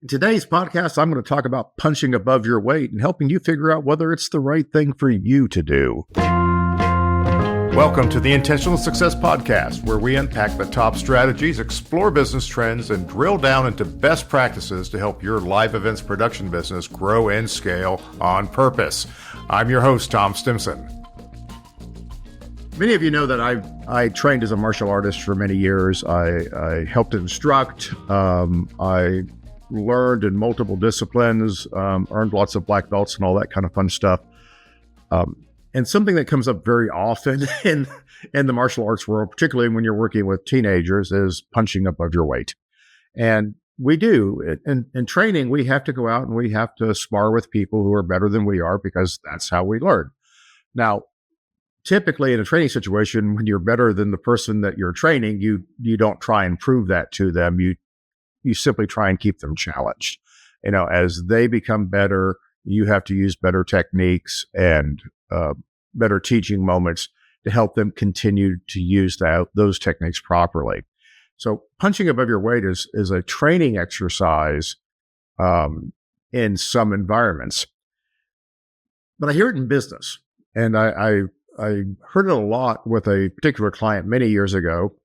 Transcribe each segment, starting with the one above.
In today's podcast, I'm going to talk about punching above your weight and helping you figure out whether it's the right thing for you to do. Welcome to the Intentional Success Podcast, where we unpack the top strategies, explore business trends, and drill down into best practices to help your live events production business grow and scale on purpose. I'm your host, Tom Stimson. Many of you know that I trained as a martial artist for many years. I helped instruct. I learned in multiple disciplines, earned lots of black belts and all that kind of fun stuff. And something that comes up very often in the martial arts world, particularly when you're working with teenagers, is punching above your weight. And we do. In training, we have to go out and we have to spar with people who are better than we are because that's how we learn. Now, typically in a training situation, when you're better than the person that you're training, you don't try and prove that to them. You simply try and keep them challenged. As they become better, you have to use better techniques and better teaching moments to help them continue to use those techniques properly. So punching above your weight is a training exercise in some environments. But I hear it in business. And I heard it a lot with a particular client many years ago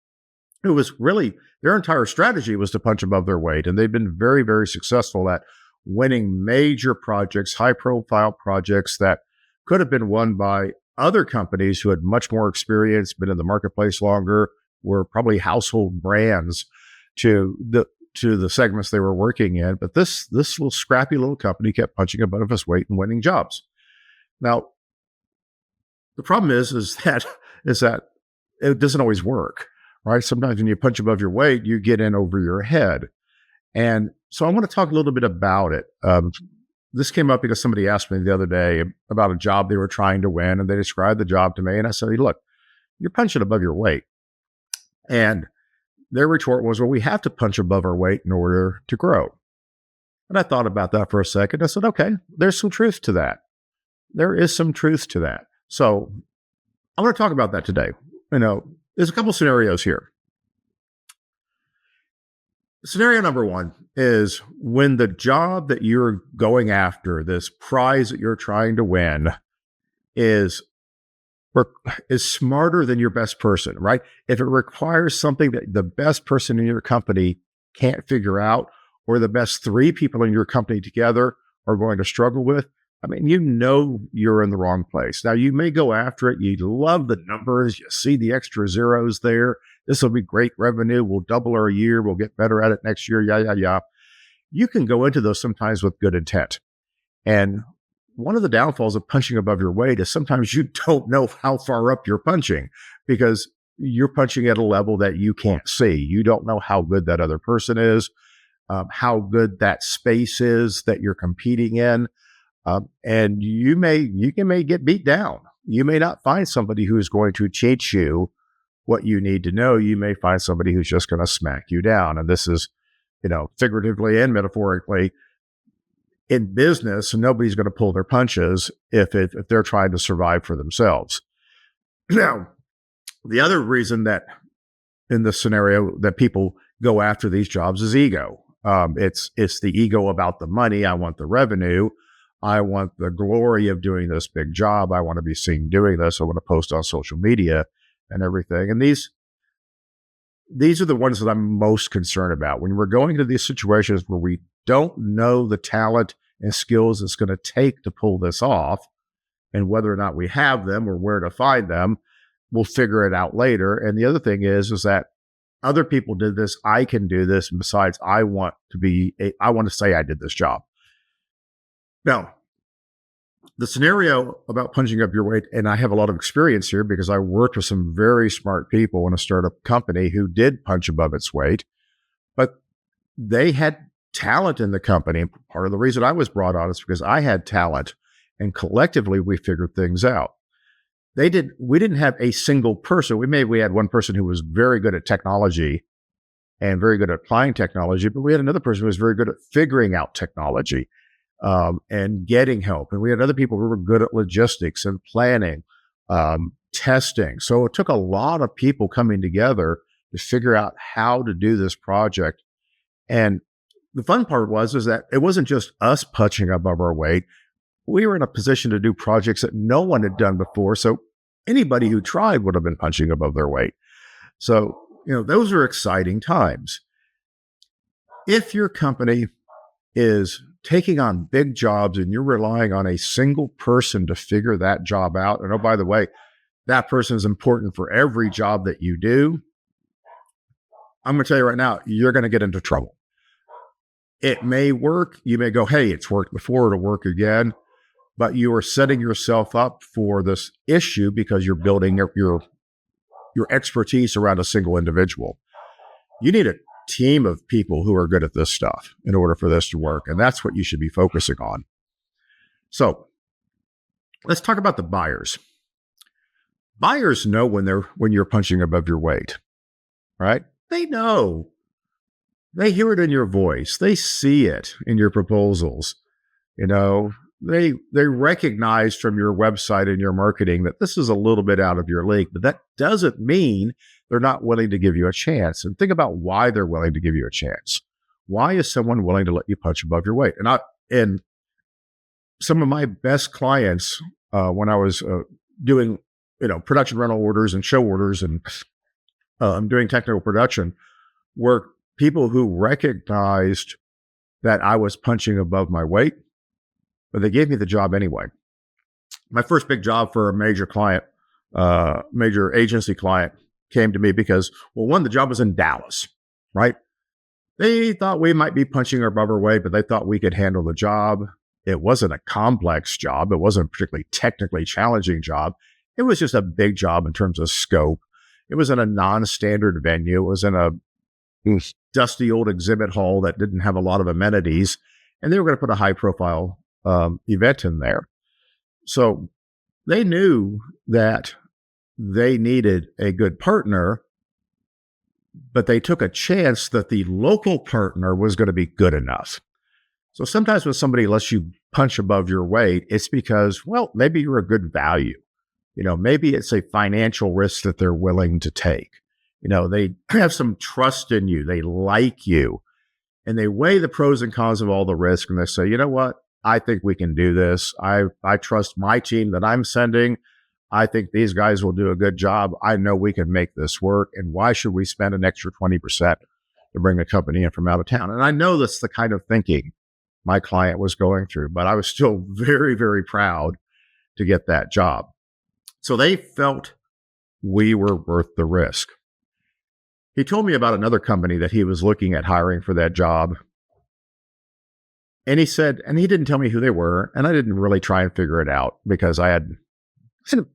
who was really, their entire strategy was to punch above their weight. And they've been very, very successful at winning major projects, high profile projects that could have been won by other companies who had much more experience, been in the marketplace longer, were probably household brands to the segments they were working in. But this little scrappy little company kept punching above its weight and winning jobs. Now, the problem is that it doesn't always work, right? Sometimes when you punch above your weight, you get in over your head. And so I want to talk a little bit about it. This came up because somebody asked me the other day about a job they were trying to win, and they described the job to me. And I said, hey, look, you're punching above your weight. And their retort was, well, we have to punch above our weight in order to grow. And I thought about that for a second. I said, okay, there's some truth to that. There is some truth to that. So I want to talk about that today. There's a couple scenarios here. Scenario number one is when the job that you're going after, this prize that you're trying to win, is smarter than your best person, right? If it requires something that the best person in your company can't figure out, or the best three people in your company together are going to struggle with, you're in the wrong place. Now, you may go after it. You love the numbers. You see the extra zeros there. This will be great revenue. We'll double our year. We'll get better at it next year. Yeah. You can go into those sometimes with good intent. And one of the downfalls of punching above your weight is sometimes you don't know how far up you're punching because you're punching at a level that you can't see. You don't know how good that other person is, how good that space is that you're competing in. And you may get beat down. You may not find somebody who is going to teach you what you need to know. You may find somebody who's just going to smack you down. And this is, figuratively and metaphorically, in business, nobody's going to pull their punches if they're trying to survive for themselves. Now, the other reason that in this scenario that people go after these jobs is ego. It's the ego about the money. I want the revenue. I want the glory of doing this big job. I want to be seen doing this. I want to post on social media and everything. And these are the ones that I'm most concerned about. When we're going into these situations where we don't know the talent and skills it's going to take to pull this off, and whether or not we have them or where to find them, we'll figure it out later. And the other thing is that other people did this. I can do this. And besides, I want to say I did this job. Now, the scenario about punching up your weight, and I have a lot of experience here because I worked with some very smart people in a startup company who did punch above its weight, but they had talent in the company. Part of the reason I was brought on is because I had talent, and collectively we figured things out. We didn't have a single person. We had one person who was very good at technology and very good at applying technology, but we had another person who was very good at figuring out technology. And getting help. And we had other people who were good at logistics and planning, testing. So it took a lot of people coming together to figure out how to do this project. And the fun part is that it wasn't just us punching above our weight. We were in a position to do projects that no one had done before. So anybody who tried would have been punching above their weight. So, those are exciting times. If your company is taking on big jobs and you're relying on a single person to figure that job out, and oh, by the way, that person is important for every job that you do, I'm going to tell you right now, you're going to get into trouble. It may work. You may go, hey, it's worked before, it'll work again. But you are setting yourself up for this issue because you're building your expertise around a single individual. You need a team of people who are good at this stuff in order for this to work. And that's what you should be focusing on. So let's talk about the buyers. Buyers know when you're punching above your weight, right? They know. They hear it in your voice. They see it in your proposals. They recognize from your website and your marketing that this is a little bit out of your league, but that doesn't mean they're not willing to give you a chance. And think about why they're willing to give you a chance. Why is someone willing to let you punch above your weight? And some of my best clients, when I was doing, production rental orders and show orders and doing technical production, were people who recognized that I was punching above my weight, but they gave me the job anyway. My first big job for a major client, major agency client, came to me because, well, one, the job was in Dallas, right? They thought we might be punching above our weight, but they thought we could handle the job. It wasn't a complex job. It wasn't a particularly technically challenging job. It was just a big job in terms of scope. It was in a non-standard venue. It was in a dusty old exhibit hall that didn't have a lot of amenities, and they were going to put a high-profile event in there. So they knew that they needed a good partner, but they took a chance that the local partner was going to be good enough. So sometimes when somebody lets you punch above your weight, it's because, well, maybe you're a good value. Maybe it's a financial risk that they're willing to take. They have some trust in you. They like you, and they weigh the pros and cons of all the risk. And they say, you know what? I think we can do this. I trust my team that I'm sending. I think these guys will do a good job. I know we can make this work. And why should we spend an extra 20% to bring a company in from out of town? And I know that's the kind of thinking my client was going through, but I was still very, very proud to get that job. So they felt we were worth the risk. He told me about another company that he was looking at hiring for that job. And he said, and he didn't tell me who they were, and I didn't really try and figure it out because I had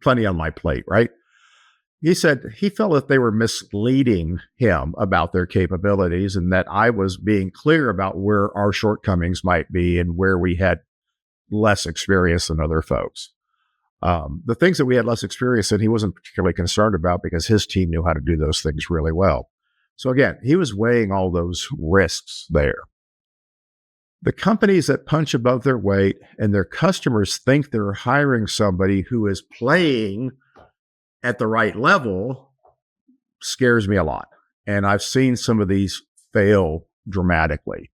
plenty on my plate, right? He said he felt that they were misleading him about their capabilities and that I was being clear about where our shortcomings might be and where we had less experience than other folks. The things that we had less experience in, he wasn't particularly concerned about because his team knew how to do those things really well. So again, he was weighing all those risks there. The companies that punch above their weight and their customers think they're hiring somebody who is playing at the right level scares me a lot. And I've seen some of these fail dramatically.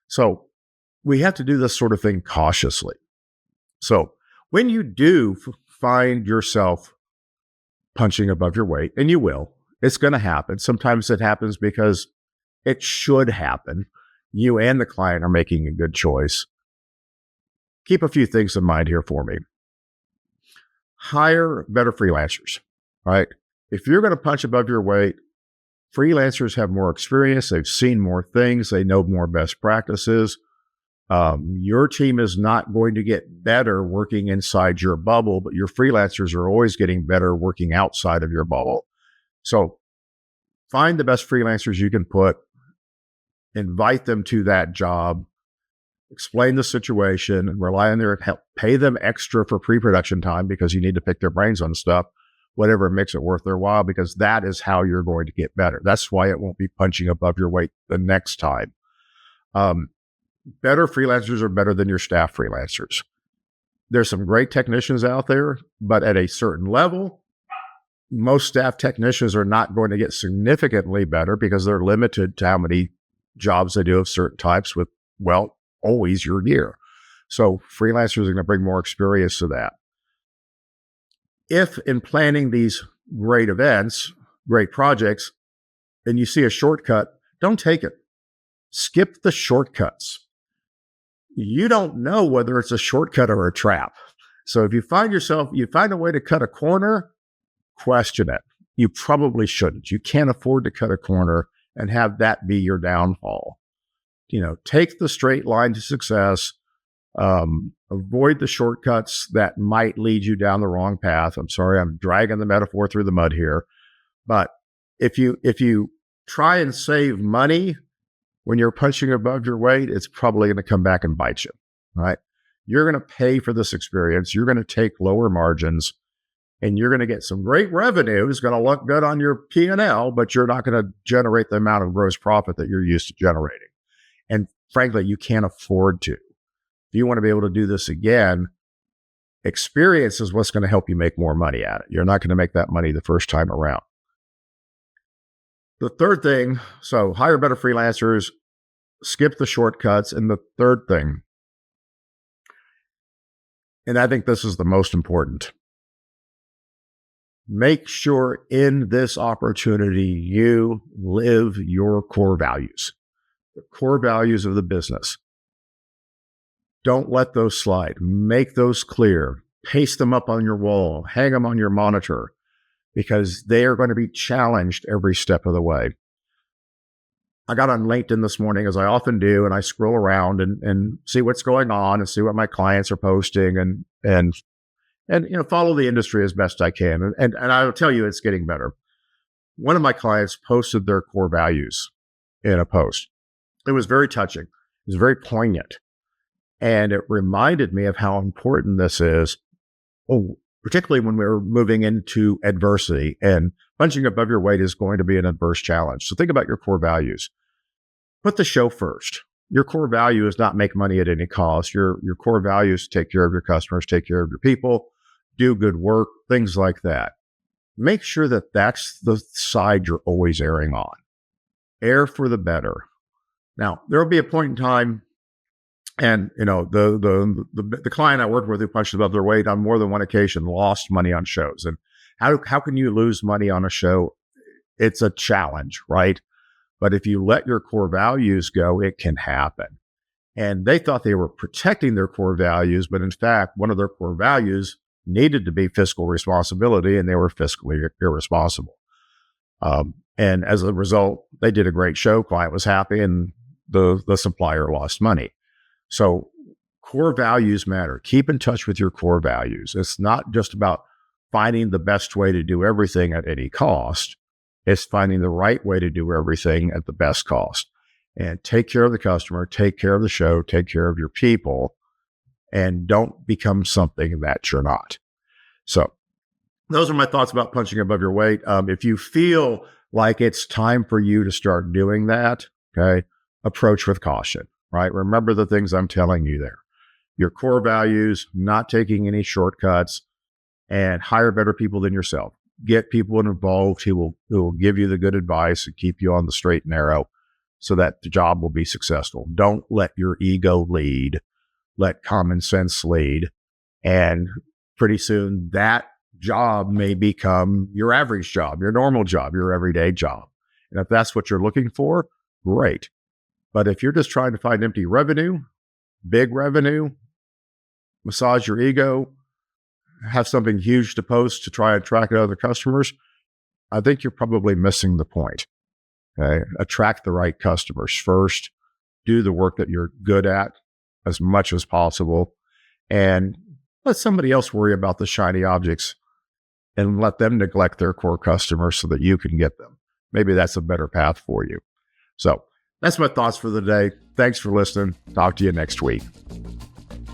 So we have to do this sort of thing cautiously. So when you do find yourself punching above your weight, and you will, it's going to happen. Sometimes it happens because it should happen. You and the client are making a good choice. Keep a few things in mind here for me. Hire better freelancers, right? If you're going to punch above your weight, freelancers have more experience. They've seen more things. They know more best practices. Your team is not going to get better working inside your bubble, but your freelancers are always getting better working outside of your bubble. So find the best freelancers you can put, invite them to that job, explain the situation, and rely on their help. Pay them extra for pre-production time because you need to pick their brains on stuff, whatever makes it worth their while, because that is how you're going to get better. That's why it won't be punching above your weight the next time. Better freelancers are better than your staff freelancers. There's some great technicians out there, but at a certain level, most staff technicians are not going to get significantly better because they're limited to how many jobs they do of certain types with well, always your year. So freelancers are going to bring more experience to that. If in planning these great events, great projects, and you see a shortcut, don't take it. Skip the shortcuts. You don't know whether it's a shortcut or a trap. So if you find a way to cut a corner, question it. You probably shouldn't. You can't afford to cut a corner and have that be your downfall. Take the straight line to success. Avoid the shortcuts that might lead you down the wrong path. I'm sorry, I'm dragging the metaphor through the mud here. But if you try and save money when you're punching above your weight, it's probably going to come back and bite you, right? You're going to pay for this experience. You're going to take lower margins, and you're going to get some great revenue. It's going to look good on your P&L, but you're not going to generate the amount of gross profit that you're used to generating. And frankly, you can't afford to. If you want to be able to do this again, experience is what's going to help you make more money at it. You're not going to make that money the first time around. The third thing, so hire better freelancers, skip the shortcuts. And the third thing, and I think this is the most important, make sure in this opportunity you live your core values, the core values of the business. Don't let those slide. Make those clear. Paste them up on your wall. Hang them on your monitor, because they are going to be challenged every step of the way. I got on LinkedIn this morning, as I often do, and I scroll around and see what's going on and see what my clients are posting and follow the industry as best I can. And I'll tell you, it's getting better. One of my clients posted their core values in a post. It was very touching. It was very poignant. And it reminded me of how important this is, particularly when we're moving into adversity, and punching above your weight is going to be an adverse challenge. So think about your core values. Put the show first. Your core value is not make money at any cost. Your core value is take care of your customers, take care of your people, do good work, things like that. Make sure that that's the side you're always erring on. Err for the better. Now, there will be a point in time, and the client I worked with who punched above their weight on more than one occasion lost money on shows. And how can you lose money on a show? It's a challenge, right? But if you let your core values go, it can happen. And they thought they were protecting their core values, but in fact, one of their core values needed to be fiscal responsibility, and they were fiscally irresponsible. And as a result, they did a great show. Client was happy, and the supplier lost money. So core values matter. Keep in touch with your core values. It's not just about finding the best way to do everything at any cost. It's finding the right way to do everything at the best cost. And take care of the customer, take care of the show, take care of your people, and don't become something that you're not. So those are my thoughts about punching above your weight. If you feel like it's time for you to start doing that, okay, approach with caution. Right? Remember the things I'm telling you there. Your core values, not taking any shortcuts, and hire better people than yourself. Get people involved who will give you the good advice and keep you on the straight and narrow so that the job will be successful. Don't let your ego lead. Let common sense lead. And pretty soon that job may become your average job, your normal job, your everyday job. And if that's what you're looking for, great. But if you're just trying to find empty revenue, big revenue, massage your ego, have something huge to post to try and attract other customers, I think you're probably missing the point. Okay? Attract the right customers first. Do the work that you're good at as much as possible. And let somebody else worry about the shiny objects and let them neglect their core customers so that you can get them. Maybe that's a better path for you. So that's my thoughts for the day. Thanks for listening. Talk to you next week.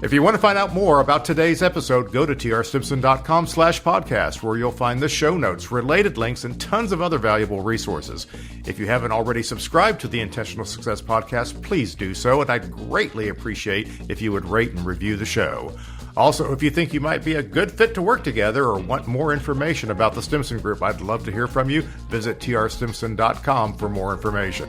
If you want to find out more about today's episode, go to trstimson.com/podcast, where you'll find the show notes, related links, and tons of other valuable resources. If you haven't already subscribed to the Intentional Success Podcast, please do so, and I'd greatly appreciate if you would rate and review the show. Also, if you think you might be a good fit to work together or want more information about the Stimson Group, I'd love to hear from you. Visit trstimson.com for more information.